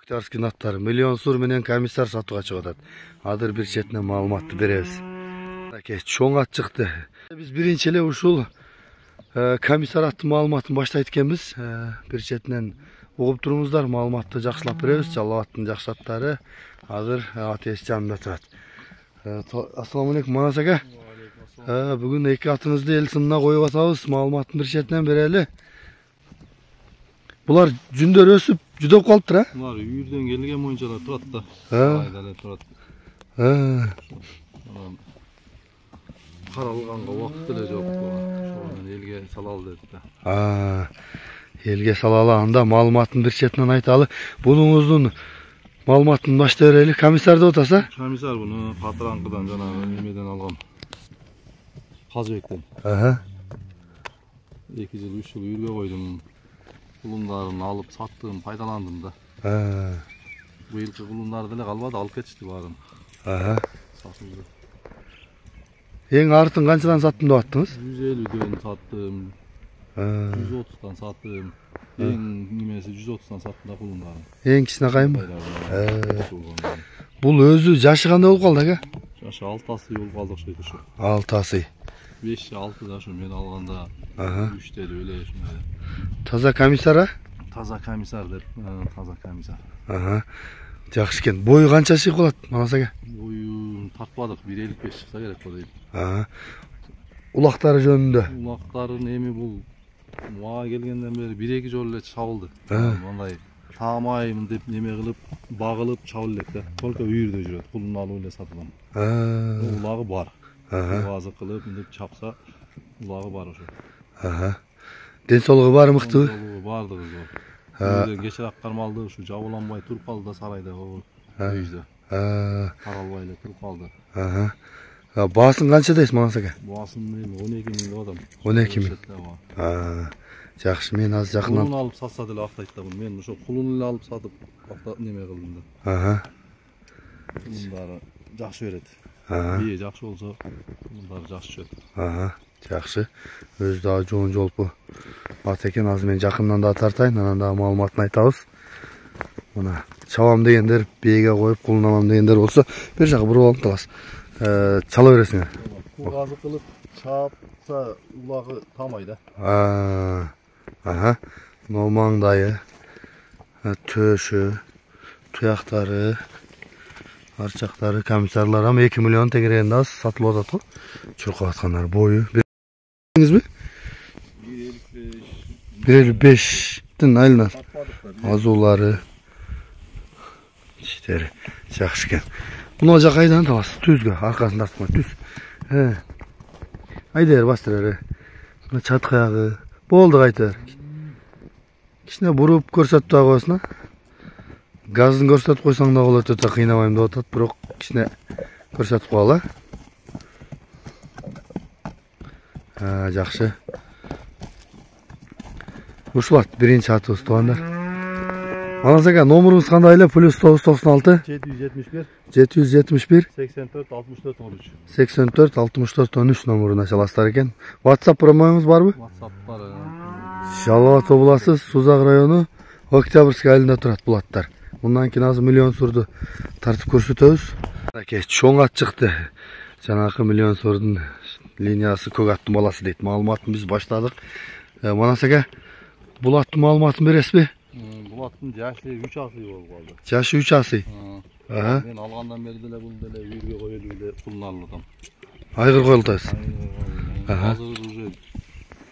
Октябрьский аттары миллион сур менен комиссар сатууга чыгып атат. Азыр бир четинен маалыматты беребиз. Чоң ат чыкты. Биз биринчи эле ушул комиссар аттын маалыматын баштайт экенбиз. Бир четинен угуп туруңуздар, маалыматты жакшылап беребиз. Жалал аттын жакшы аттары азыр ат ээси жанында турат. Ассаламу алейкум Манас ака. Бүгүн эки атыңызды эл сынына коюп атабыз. Маалыматын бир четинен берели. Булар жүндөр өсүп, жүдөп калыптыр, Булар үйүрдөн келген моюнчалар турат да. Айдале турат. Каралганга убакыт эле жок. Ошону элге салалы деп да. Элге салалы, анда маалыматын бир четинен айталы. Бунуңуздун маалыматын баштай берели. Комиссар деп атаса? Комиссар буну Патранкыдан жанагы немеден алгам. Казбектен. 2 жыл 3 жыл үйүргө койдум. Кулундарын алып саттым, пайдаландым да. Быйылкы кулундарды эле калбады, алып кетишти баарын. Сатылды. Эң артын канчадан саттым деп аттыңыз? 150дөн саттым. 130дан саттым. Эң немеси 130дан саттым да кулундарын. Эң кичинекайымбы? Бул өзү жашы кандай болуп калды ака? Жашы 6 асый болуп калды окшойт ушу. 6 асый. 5-6 да ушу мен алганда 3 деле эле ушундай. Таза комиссар, а? Таза комиссар деп, таза комиссар. Жакшы экен. Бою канча чыгып калат, Манас ака? Бою тартпадык, 1.55 чыкса керек го дейт. Улактары жөнүндө. Улактарын эми бул мага келгенден бери 1-2 жолу эле чабылды. Мындай таамайм деп неме кылып, багылып чабыл элек да. Только үйүрдө жүрөт, кулун алып эле сатылам. Улагы бар. Базы кылып, мынтип чапса, улагы бар ошо. Ден соолугу бар, мыктыбы? Бардыгы зор. Кечирак кармалды, ушу жабыланбай туруп калды да сарайда, үйдө. Каралбай эле туруп калды. Баасын канча дейсиз, Манас ака? Баасын эми 12 миң деп атам. 12 миң. Жакшы, мен азыр жакындан кулун алып сатса деле актайт да буну. Мен ошо кулун эле алып сатып, неме кылдым да. Кулундары жакшы берет. Бие жакшы болсо, кулундары жакшы чөт. Жакшы. Өзү дагы жоон жолпу ат экен. Азыр мен жакындан да тартайын, анан дагы маалыматын айтабыз. Мына чабам дегендер, бээге коюп кулун алам дегендер болсо, бир жакка буруп алып каласыз. Чала бересиңер. Кулгазы кылып чапса улагы тамай да. Мына маңдайы, төшү, туяктары, арчактары, комиссарлар 2 миллион тегерегинде сатылып атат го. Чуркап аткандар бою. Билиңизби? 1.55дин айланат. Азуулары, иштери жакшы экен. Мына жак кайдан табасыз? Түзгө, аркасын тартмай түз. Айдер бастырары. Мына чат каягы. Болду кайтар. Кичине буруп көрсөтүп да койсуң, газын көрсөтүп койсоң да болот, өтө кыйнабайм деп атат, бирок кичине көрсөтүп коелу. Жакшы. Ушул биринчи атыбыз туугандар. Манас ака, номеруңуз кандай эле? +996 771 771 84 64 13. 84 64 13 номеруна чаласыздар экен. WhatsApp промоңуз барбы? WhatsApp бар. Жалал Ат областы, Сузак району, Октябрьский айылында турат бул аттар. Мындан кийин азыр миллион сурду тартып көрсөтөбүз. Аке, чоң ат чыкты. Жанагы миллион сурдун линиясы көк аттын баласы дейт. Маалыматын биз баштадык. Манас ака, бул аттын маалыматын бересизби? Бул аттын жашы 3 асый болуп калды. Жашы 3 асый. Мен алгандан бери деле бул деле үйүргө коюлуп эле кулун алып атам. Айгыр коюлтасыз. Азыр уже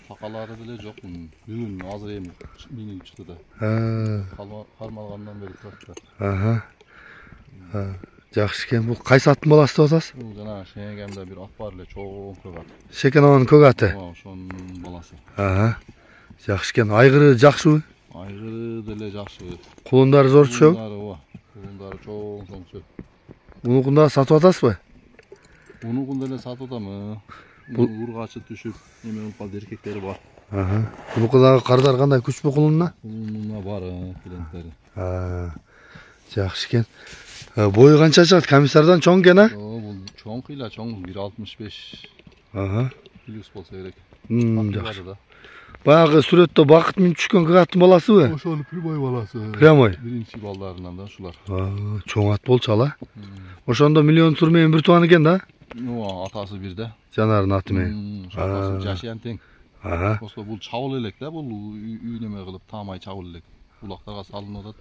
сакалары деле жок. Бүгүн азыр эми мини чыкты да. Кармалгандан бери турат да. Жакшы экен. Бул кайсы аттын баласы деп атасыз? Бул жана Шенегемде бир ат бар эле, чоң көк ат. Шекенованын көк аты. Ошонун баласы. Жакшы экен. Айгыры жакшыбы? Айгыры деле жакшы. Кулундары зор түшөбү? Кулундары чоң чөп. Мунукун да сатып атасызбы? Мунукун деле сатып атам. Бул ургачы түшүп, эме болуп калды, эркектери бар. Мунуку дагы кардар кандай күчпү кулунуна? Кулунуна бар, клиенттери. Жакшы экен. Бою канча чыгат? Комиссардан чоң экен, а? Бул чоң кыйла, чоң 1.65. Ага. Плюс болсо керек. Жакшы. Баягы сүрөттө бакыт менен түшкөн кыгаттын баласыбы? Ошол прямой баласы. Прямой. Биринчи балдарынан да ушулар. Чоң ат болчу ала. Ошондо миллион сур менен бир тууган экен да? Атасы бирде. Жанардын аты менен. Жашыян тең. Осо бул чабыл элек да, бул үй неме кылып таамай чабыл элек. Булактарга салынып атат.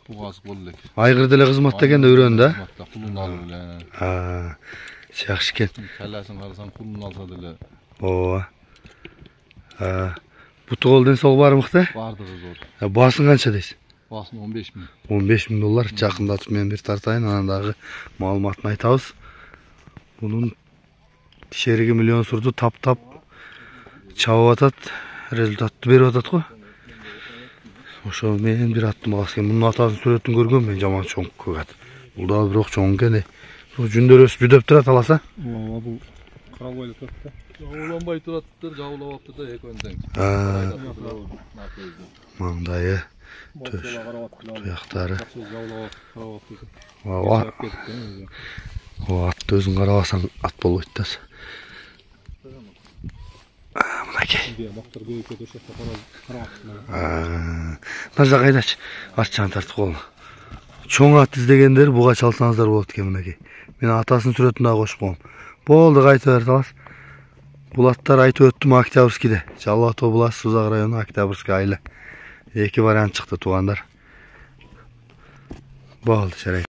Бугазык болду элек. Айгыр деле кызматта экен да үйрөндү да? Кулун алып эле. Жакшы экен. Келесин карасаң кулун алса деле. Ооба. Буту кол ден соолугу бар мыкты? Бардыгы зор. Баасын канча дейсиз? Баасын 15 000. 15 000 доллар. Жакындатып мен бир тартайын, анан дагы маалыматын айтабыз. Bunun şerigi milyon surdu tap çabып атат, результатты берип атат го. Ошо мен бир аттым аласым. Мунун атасын сүрөтүн көргөм мен, жаман чоң көгат. Бул дагы бирок чоң экен. Жүндөр өсүп жүдөп турат аласа. Бул карабайлы турат да. Жабыланбай тураттыр, жабылап атты да экөндөн. Маңдайы, туяктары. Атты өзүң карабасаң ат болбойт да. Мынакей. Наржа кайдачы? Аччаны тартып колуна. Чоң ат издегендер буга чалсаңыздар болот экен мынакей. Мен атасын сүрөтүн дагы кошуп коем. Болду, кайта берди алас. Бул аттар айтып өттүм Октябрьскийде. Жалал Ата областы Сузак району Октябрьский айла. Эки вариант чыкты туугандар. Болду, жарайт.